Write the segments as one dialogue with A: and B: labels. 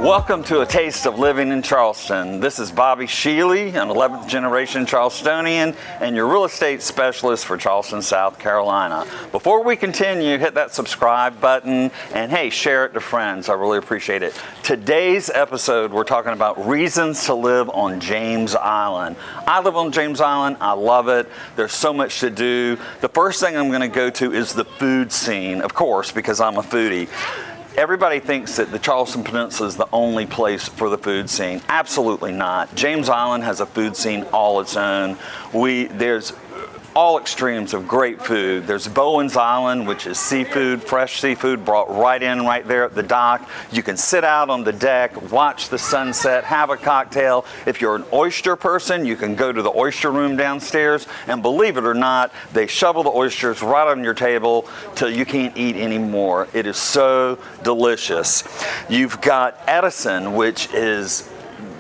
A: Welcome to A Taste of Living in Charleston. This is Bobby Shealy, an 11th generation Charlestonian and your real estate specialist for Charleston, South Carolina. Before we continue, hit that subscribe button and hey, share it to friends. I really appreciate it. Today's episode, we're talking about reasons to live on James Island. I live on James Island. I love it. There's so much to do. The first thing I'm going to go to is the food scene, of course, because I'm a foodie. Everybody thinks that the Charleston Peninsula is the only place for the food scene. Absolutely not. James Island has a food scene all its own. There's all extremes of great food. There's Bowen's Island, which is seafood, fresh seafood brought right in right there at the dock. You can sit out on the deck, watch the sunset, have a cocktail. If you're an oyster person, you can go to the oyster room downstairs, and believe it or not, they shovel the oysters right on your table till you can't eat anymore. It is so delicious. You've got Edison, which is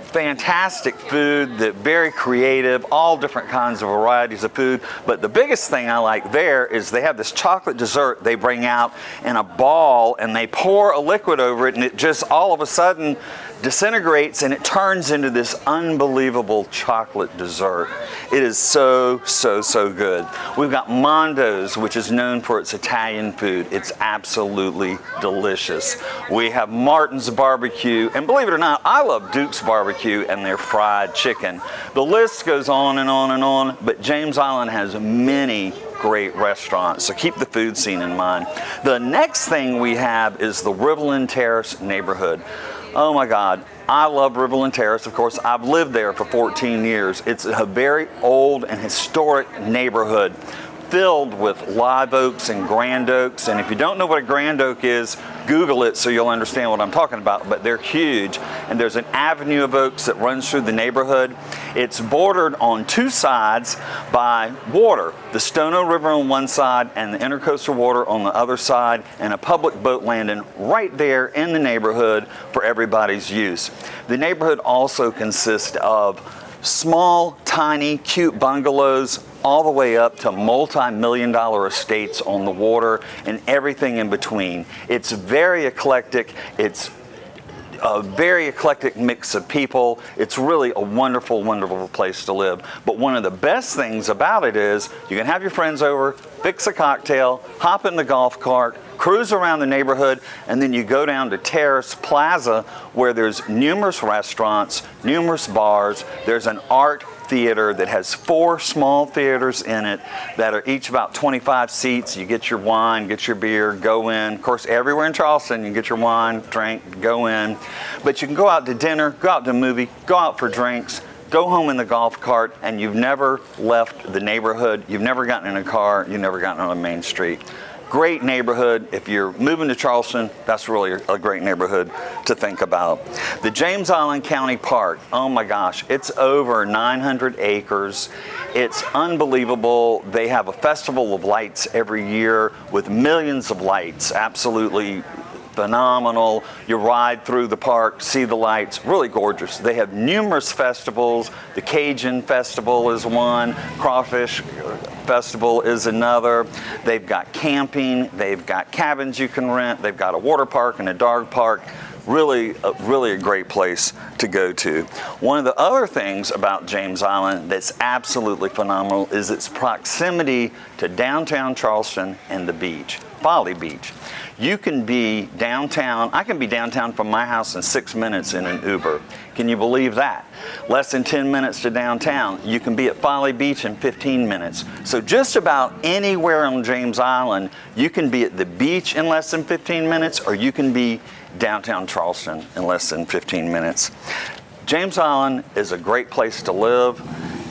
A: fantastic food, that very creative, all different kinds of varieties of food. But the biggest thing I like there is they have this chocolate dessert they bring out in a ball and they pour a liquid over it, and it just all of a sudden disintegrates and it turns into this unbelievable chocolate dessert. It is so good. We've got Mondo's, which is known for its Italian food. It's absolutely delicious. We have Martin's Barbecue, and believe it or not, I love Duke's Barbecue and their fried chicken. The list goes on and on and on, but James Island has many great restaurants, so keep the food scene in mind. The next thing we have is the Riverland Terrace neighborhood. Oh my God, I love Riverland Terrace. Of course, I've lived there for 14 years. It's a very old and historic neighborhood filled with live oaks and grand oaks. And if you don't know what a grand oak is, Google it so you'll understand what I'm talking about. But they're huge, and there's an avenue of oaks that runs through the neighborhood. It's bordered on two sides by water, the Stono River on one side and the intercoastal water on the other side, and a public boat landing right there in the neighborhood for everybody's use. The neighborhood also consists of small, tiny, cute bungalows all the way up to multi-million-dollar estates on the water and everything in between. It's very eclectic. It's a very eclectic mix of people. It's really a wonderful, wonderful place to live. But one of the best things about it is you can have your friends over, fix a cocktail, hop in the golf cart, cruise around the neighborhood, and then you go down to Terrace Plaza, where there's numerous restaurants, numerous bars. There's an art theater that has 4 small theaters in it that are each about 25 seats. You get your wine, get your beer, go in. Of course, everywhere in Charleston, you can get your wine, drink, go in. But you can go out to dinner, go out to a movie, go out for drinks, go home in the golf cart, and you've never left the neighborhood. You've never gotten in a car. You've never gotten on a main street. Great neighborhood. If you're moving to Charleston, that's really a great neighborhood to think about. The James Island County Park, oh my gosh, it's over 900 acres. It's unbelievable. They have a festival of lights every year with millions of lights. Absolutely phenomenal. You ride through the park, see the lights, really gorgeous. They have numerous festivals. The Cajun Festival is one, Crawfish Festival is another. They've got camping, they've got cabins you can rent, they've got a water park and a dog park. Really a great place to go to. One of the other things about James Island that's absolutely phenomenal is its proximity to downtown Charleston and the beach, Folly Beach. You can be downtown, I can be downtown from my house in 6 minutes in an Uber. Can you believe that? Less than 10 minutes to downtown. You can be at Folly Beach in 15 minutes. So just about anywhere on James Island, you can be at the beach in less than 15 minutes, or you can be downtown Charleston in less than 15 minutes. James Island is a great place to live.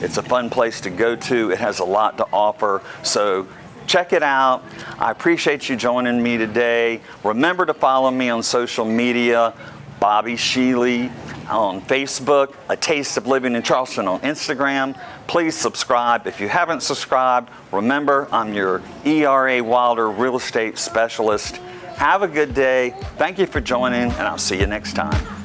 A: It's a fun place to go to. It has a lot to offer. So check it out. I appreciate you joining me today. Remember to follow me on social media, Bobby Shealy on Facebook, A Taste of Living in Charleston on Instagram. Please subscribe. If you haven't subscribed, remember I'm your ERA Wilder real estate specialist. Have a good day. Thank you for joining, and I'll see you next time.